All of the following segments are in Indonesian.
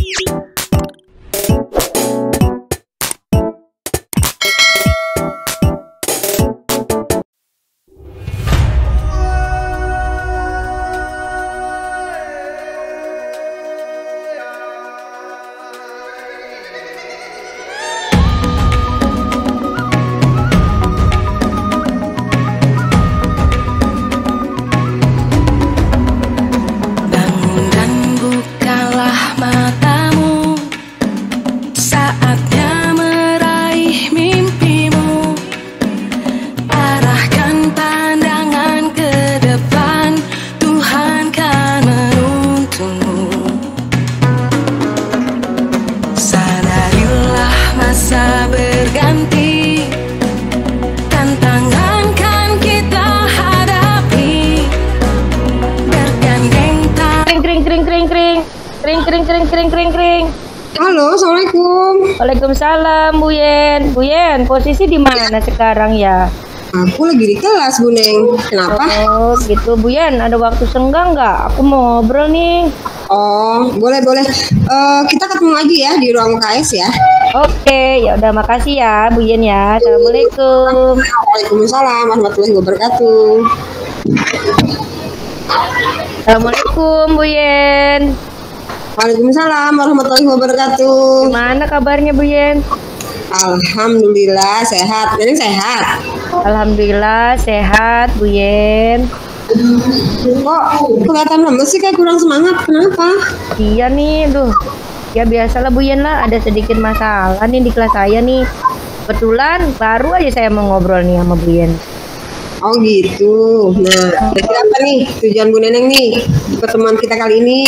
Kring. Halo, assalamualaikum. Waalaikumsalam, Bu Yen. Bu Yen, posisi di mana sekarang ya? Aku lagi di kelas, Bu Neng. Kenapa? Oh, gitu, Bu Yen. Ada waktu senggang nggak? Aku mau ngobrol nih. Oh, boleh. Kita ketemu lagi ya di ruang UKS ya. Oke, ya udah makasih ya, Bu Yen ya. Assalamualaikum. Waalaikumsalam warahmatullahi wabarakatuh. Assalamualaikum, Bu Yen. Waalaikumsalam warahmatullahi wabarakatuh. Gimana kabarnya, Bu Yen? Alhamdulillah sehat. Neneng sehat? Alhamdulillah sehat, Bu Yen. Kok kelihatan lemes sih, kayak kurang semangat? Kenapa? Iya nih, duh. Ya biasalah Bu Yen lah, ada sedikit masalah nih di kelas saya nih. Kebetulan baru aja saya mau ngobrol nih sama Bu Yen. Oh gitu. Nah, kira-kira apa nih tujuan Bu Neneng nih di pertemuan kita kali ini?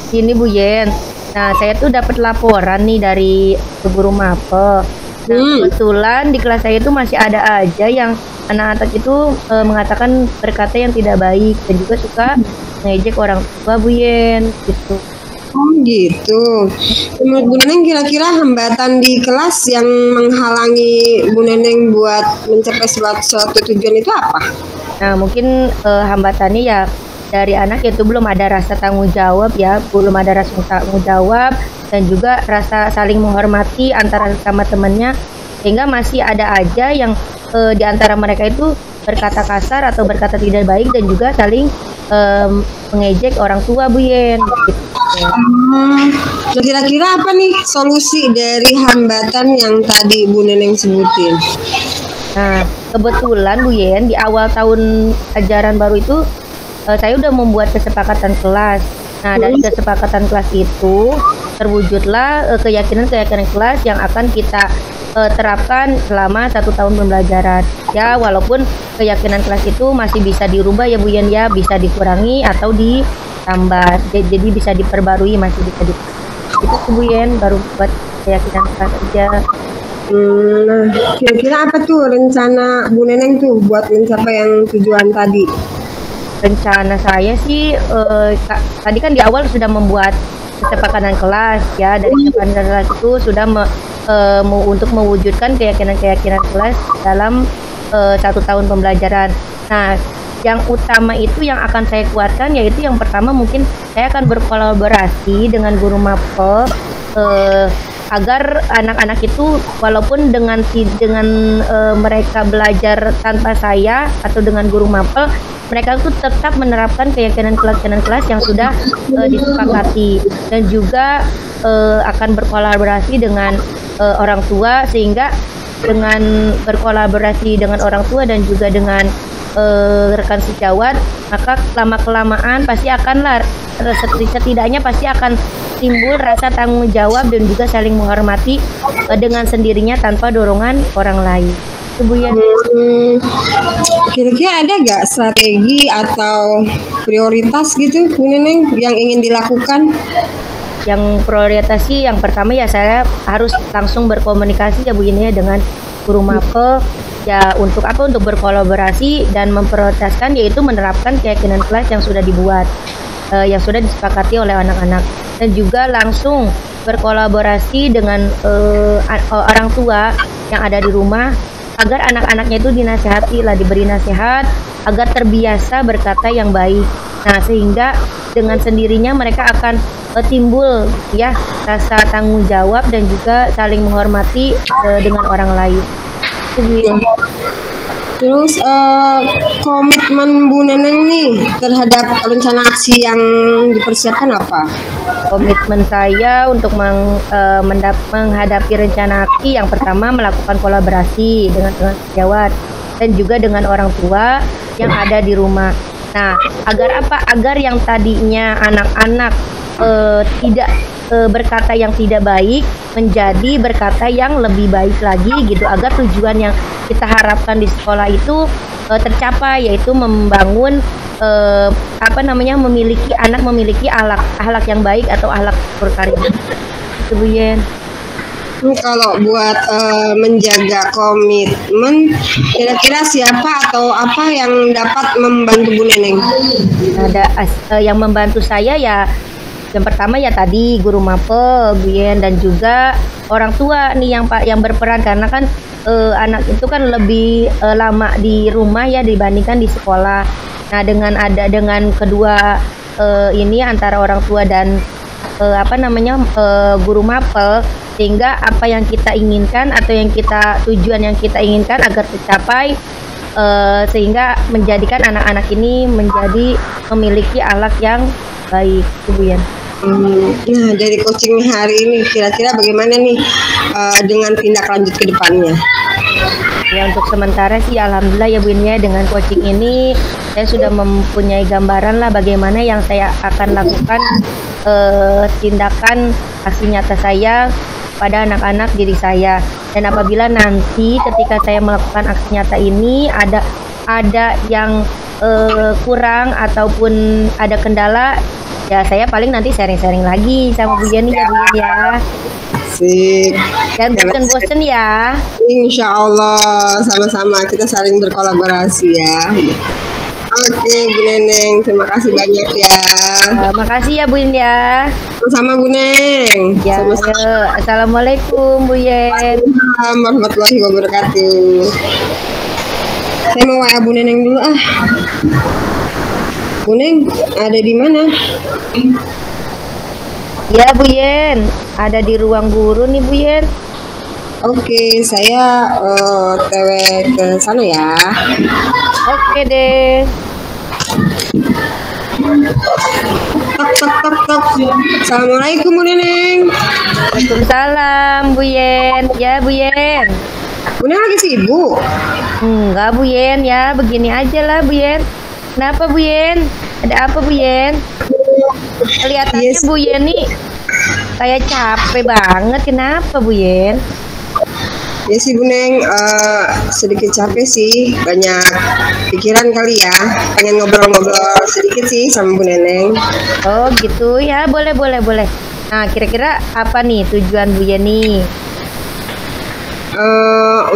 Ini Bu Yen. Nah, saya tuh dapat laporan nih dari guru mapel. Nah, kebetulan di kelas saya itu masih ada aja yang anak-anak itu mengatakan berkata yang tidak baik dan juga suka ngejek orang tua, Bu Yen, gitu. Oh gitu. Menurut Bu Neneng kira-kira hambatan di kelas yang menghalangi Bu Neneng buat mencapai suatu tujuan itu apa? Nah, mungkin hambatannya ya dari anak itu belum ada rasa tanggung jawab ya, belum ada rasa tanggung jawab dan juga rasa saling menghormati antara sama temannya, sehingga masih ada aja yang di antara mereka itu berkata kasar atau berkata tidak baik dan juga saling mengejek orang tua, Bu Yen. Nah, kira-kira apa nih solusi dari hambatan yang tadi Bu Neneng sebutin? Nah, kebetulan Bu Yen di awal tahun ajaran baru itu saya udah membuat kesepakatan kelas. Nah, dari kesepakatan kelas itu terwujudlah keyakinan kelas yang akan kita terapkan selama 1 tahun pembelajaran. Ya, walaupun keyakinan kelas itu masih bisa dirubah ya Bu Yen ya, bisa dikurangi atau ditambah. Jadi bisa diperbarui, masih bisa itu Bu Yen, baru buat keyakinan kelas aja. Nah, kira-kira apa tuh rencana Bu Neneng tuh buat mencapai yang tujuan tadi? Rencana saya sih tadi kan di awal sudah membuat kesepakatan kelas ya, dari kesepakatan kelas itu sudah untuk mewujudkan keyakinan kelas dalam 1 tahun pembelajaran. Nah, yang utama itu yang akan saya kuatkan yaitu yang pertama mungkin saya akan berkolaborasi dengan guru mapel agar anak-anak itu walaupun dengan mereka belajar tanpa saya atau dengan guru mapel, mereka itu tetap menerapkan keyakinan kelas yang sudah disepakati dan juga akan berkolaborasi dengan orang tua, sehingga dengan berkolaborasi dengan orang tua dan juga dengan rekan sejawat, maka lama-kelamaan pasti akanlah setidaknya pasti akan timbul rasa tanggung jawab dan juga saling menghormati dengan sendirinya tanpa dorongan orang lain. Bu Yen. Kira-kira ada nggak strategi atau prioritas gitu Bu Neneng yang ingin dilakukan? Yang prioritas sih yang pertama ya saya harus langsung berkomunikasi ya Bu Yen ya dengan guru mapel ya, untuk apa? Untuk berkolaborasi dan memprioritaskan yaitu menerapkan keyakinan kelas yang sudah dibuat, yang sudah disepakati oleh anak-anak, dan juga langsung berkolaborasi dengan orang tua yang ada di rumah agar anak-anaknya itu dinasehati lah, diberi nasihat agar terbiasa berkata yang baik. Nah, sehingga dengan sendirinya mereka akan timbul ya rasa tanggung jawab dan juga saling menghormati dengan orang lain. Itu Bu Yen. Terus komitmen Bu Neneng nih terhadap rencana aksi yang dipersiapkan apa? Komitmen saya untuk menghadapi rencana aksi yang pertama melakukan kolaborasi dengan sejawat dan juga dengan orang tua yang ada di rumah. Nah, agar apa? Agar yang tadinya anak-anak tidak berkata yang tidak baik menjadi berkata yang lebih baik lagi gitu, agar tujuan yang kita harapkan di sekolah itu tercapai, yaitu membangun memiliki akhlak yang baik atau akhlak berkarya. Itu Bu Yen. Kalau buat menjaga komitmen, kira-kira siapa atau apa yang dapat membantu Bu Neneng? Ada yang membantu saya ya. Yang pertama ya tadi guru mapel, Bu Yen, dan juga orang tua nih yang berperan, karena kan anak itu kan lebih lama di rumah ya dibandingkan di sekolah. Nah, dengan kedua ini antara orang tua dan guru mapel, sehingga apa yang kita inginkan atau tujuan yang kita inginkan agar tercapai, sehingga menjadikan anak-anak ini memiliki akhlak yang baik, Bu Yen. Nah, dari coaching hari ini kira-kira bagaimana nih dengan tindak lanjut ke depannya? Ya, untuk sementara sih alhamdulillah ya Bu Yen, ya, dengan coaching ini saya sudah mempunyai gambaran lah bagaimana yang saya akan lakukan tindakan aksi nyata saya pada anak-anak diri saya. Dan apabila nanti ketika saya melakukan aksi nyata ini ada yang kurang ataupun ada kendala, ya saya paling nanti sharing-sharing lagi sama Bu Yen ya Bu Yen ya. Sip. Dan bosen-bosen ya. Insya Allah, sama-sama kita saling berkolaborasi ya. Oke Bu Neneng, terima kasih banyak ya. Makasih ya Bu Yen ya. Sama Bu Neng. Ya, Assalamualaikum Bu Yen. Waalaikumsalam warahmatullahi wabarakatuh. Saya mau WA Bu Neneng dulu ah. Bu Neng, ada di mana? Ya Bu Yen, ada di ruang guru nih Bu Yen. Oke, saya TW ke sana ya. Oke deh. Tok. Assalamualaikum Bu Neneng. Waalaikumsalam Bu Yen. Ya Bu Yen. Bu Neneng lagi sibuk? Enggak Bu Yen ya, begini aja lah Bu Yen. Kenapa Bu Yen? Ada apa Bu Yen? Kelihatannya Bu Yen nih kayak capek banget. Kenapa Bu Yen? Ya sih Bu Neng, sedikit capek sih, banyak pikiran kali ya. Pengen ngobrol-ngobrol sedikit sih sama Bu Neneng. Oh gitu ya, boleh. Nah, kira-kira apa nih tujuan Bu Yen nih?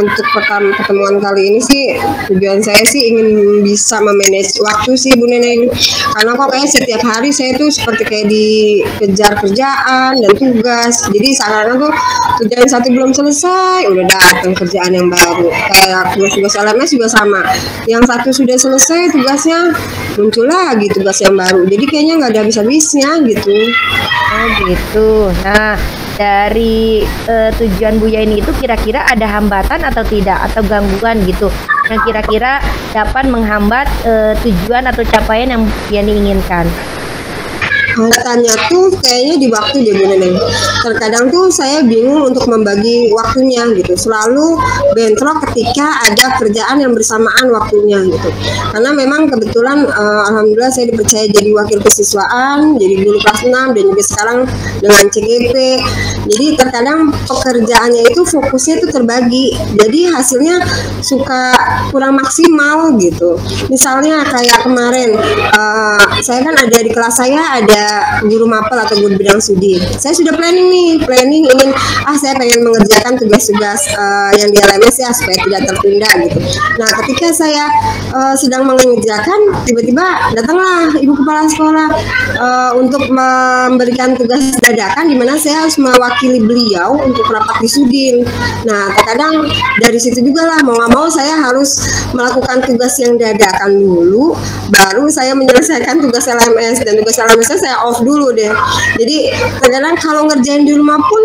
Untuk pertemuan kali ini sih tujuan saya sih ingin bisa memanage waktu sih Bu Neneng, karena kok kayak setiap hari saya tuh seperti kayak dikejar kerjaan dan tugas, jadi sekarang tuh kerjaan satu belum selesai udah datang kerjaan yang baru, kayak tugas-tugas LMS juga sama, yang satu sudah selesai tugasnya muncul lagi tugas yang baru, jadi kayaknya nggak ada habis-habisnya gitu. Oh gitu. Nah, dari tujuan Bu Yen itu kira-kira ada hambatan atau tidak, atau gangguan gitu yang kira-kira dapat menghambat tujuan atau capaian yang Bu Yen inginkan? Hambatannya tuh kayaknya di waktu deh Bu Neneng. Terkadang tuh saya bingung untuk membagi waktunya gitu. Selalu bentrok ketika ada kerjaan yang bersamaan waktunya gitu. Karena memang kebetulan alhamdulillah saya dipercaya jadi wakil kesiswaan, jadi guru kelas 6 dan juga sekarang dengan CGP. Jadi terkadang pekerjaannya itu fokusnya itu terbagi. Jadi hasilnya suka kurang maksimal gitu. Misalnya kayak kemarin saya kan ada di kelas saya ada ada guru mapel atau guru bidang studi. Saya sudah planning ingin saya pengen mengerjakan tugas-tugas yang di LMS ya supaya tidak tertunda gitu. Nah, ketika saya sedang mengerjakan, tiba-tiba datanglah ibu kepala sekolah untuk memberikan tugas dadakan di mana saya harus mewakili beliau untuk rapat di Sudin. Nah, terkadang dari situ juga lah mau nggak mau saya harus melakukan tugas yang dadakan dulu, baru saya menyelesaikan tugas LMS, dan tugas LMS saya off dulu deh. Jadi terkadang kalau ngerjain di rumah pun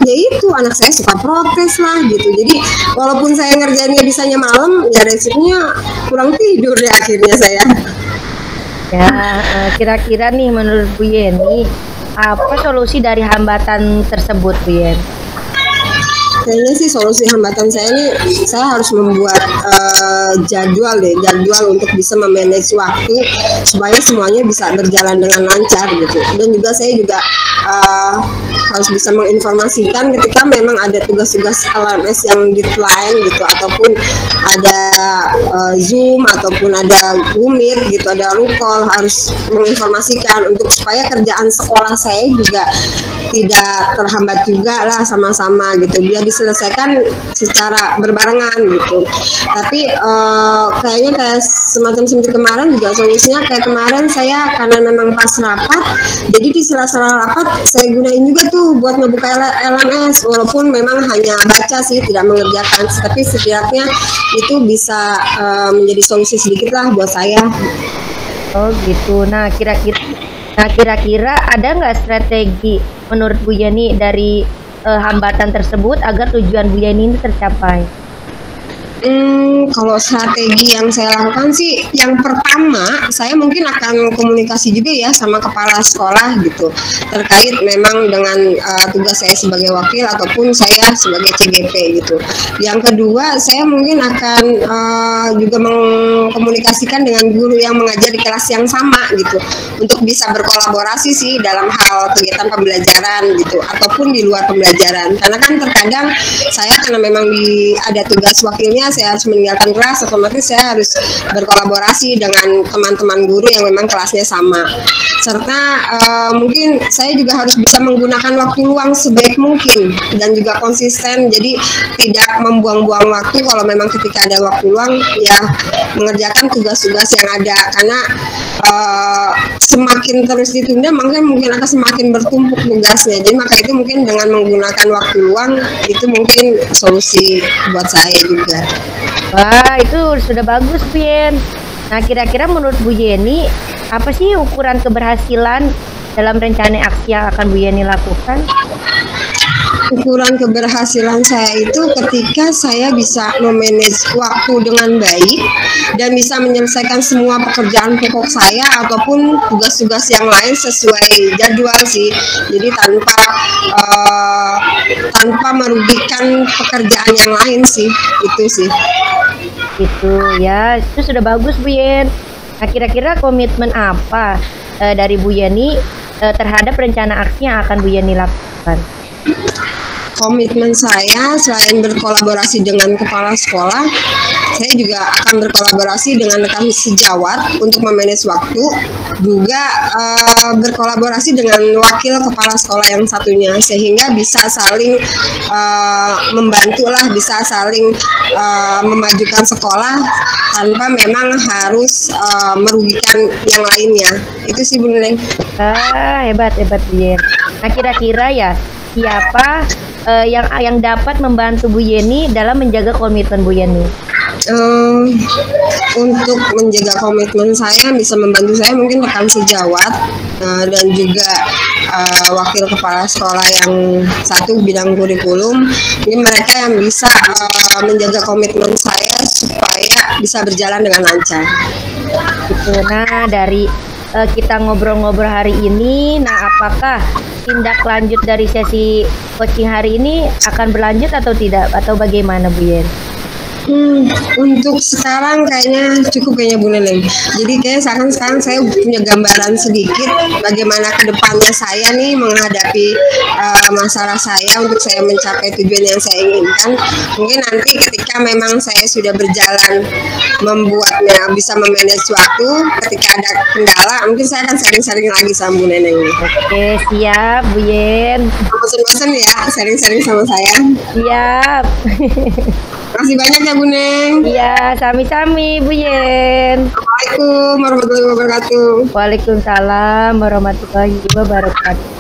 ya itu anak saya suka protes lah gitu. Jadi walaupun saya ngerjainnya bisanya malam, ya resikonya kurang tidur ya akhirnya saya. Ya, kira-kira nih menurut Bu Yeni, apa solusi dari hambatan tersebut, Bu Yeni? Kayaknya sih solusi hambatan saya ini, saya harus membuat jadwal untuk bisa memanage waktu supaya semuanya bisa berjalan dengan lancar gitu. Dan juga saya juga harus bisa menginformasikan ketika memang ada tugas-tugas LMS yang deadline gitu, ataupun ada Zoom ataupun ada Google gitu, ada Rukol, harus menginformasikan untuk supaya kerjaan sekolah saya juga tidak terhambat juga lah, sama-sama gitu, biar diselesaikan secara berbarengan gitu. Tapi kayaknya kayak semacam seperti kemarin juga solusinya kayak kemarin saya karena memang pas rapat, jadi di sela-sela rapat saya gunain juga tuh buat ngebuka LMS, walaupun memang hanya baca sih, tidak mengerjakan, tapi setidaknya itu bisa menjadi solusi sedikit lah buat saya. Oh gitu. Nah kira-kira ada nggak strategi menurut Bu Yeni dari hambatan tersebut agar tujuan Bu Yeni ini tercapai? Kalau strategi yang saya lakukan sih, yang pertama saya mungkin akan komunikasi juga ya sama kepala sekolah gitu, terkait memang dengan tugas saya sebagai wakil ataupun saya sebagai CGP gitu. Yang kedua, saya mungkin akan juga mengkomunikasikan dengan guru yang mengajar di kelas yang sama gitu, untuk bisa berkolaborasi sih dalam hal kegiatan pembelajaran gitu, ataupun di luar pembelajaran. Karena kan terkadang saya karena memang ada tugas wakilnya, saya harus meninggalkan kelas, otomatis saya harus berkolaborasi dengan teman-teman guru yang memang kelasnya sama. Serta mungkin saya juga harus bisa menggunakan waktu luang sebaik mungkin dan juga konsisten, jadi tidak membuang-buang waktu. Kalau memang ketika ada waktu luang ya mengerjakan tugas-tugas yang ada, karena semakin terus ditunda mungkin akan semakin bertumpuk tugasnya. Jadi maka itu mungkin dengan menggunakan waktu luang itu mungkin solusi buat saya juga. Wah, itu sudah bagus, Bu Yen. Nah, kira-kira menurut Bu Yeni, apa sih ukuran keberhasilan dalam rencana aksi yang akan Bu Yeni lakukan? Ukuran keberhasilan saya itu ketika saya bisa memanage waktu dengan baik dan bisa menyelesaikan semua pekerjaan pokok saya ataupun tugas-tugas yang lain sesuai jadwal sih. Jadi tanpa merugikan pekerjaan yang lain sih, itu sih. Itu ya, itu sudah bagus, Bu Yen. Nah, kira-kira komitmen apa dari Bu Yeni terhadap rencana aksi yang akan Bu Yeni lakukan? Komitmen saya selain berkolaborasi dengan kepala sekolah, saya juga akan berkolaborasi dengan rekan sejawat untuk memanage waktu, juga berkolaborasi dengan wakil kepala sekolah yang satunya, sehingga bisa saling membantu lah, bisa saling memajukan sekolah tanpa memang harus merugikan yang lainnya. Itu sih, Bu Neng. Hebat Bu Yen. Nah, kira-kira ya siapa yang dapat membantu Bu Yeni dalam menjaga komitmen Bu Yeni? Untuk menjaga komitmen saya, bisa membantu saya mungkin rekan sejawat dan juga wakil kepala sekolah yang satu bidang kurikulum. Ini mereka yang bisa menjaga komitmen saya supaya bisa berjalan dengan lancar. Gitu. Nah, dari kita ngobrol-ngobrol hari ini, nah apakah tindak lanjut dari sesi coaching hari ini akan berlanjut atau tidak, atau bagaimana, Bu Yen? Untuk sekarang kayaknya cukup kayaknya Bu Neneng. Jadi kayak sekarang saya punya gambaran sedikit bagaimana kedepannya saya nih menghadapi masalah saya untuk saya mencapai tujuan yang saya inginkan. Mungkin nanti ketika memang saya sudah berjalan membuatnya bisa memanage waktu, ketika ada kendala mungkin saya akan sharing-sharing lagi sama Bu Neneng. Oke, siap Bu Yen. Bosan-bosan ya sharing-sharing sama saya. Siap. Makasih banyak ya Bu Neng. Iya, sami-sami Bu Yen. Assalamualaikum warahmatullahi wabarakatuh. Waalaikumsalam warahmatullahi wabarakatuh.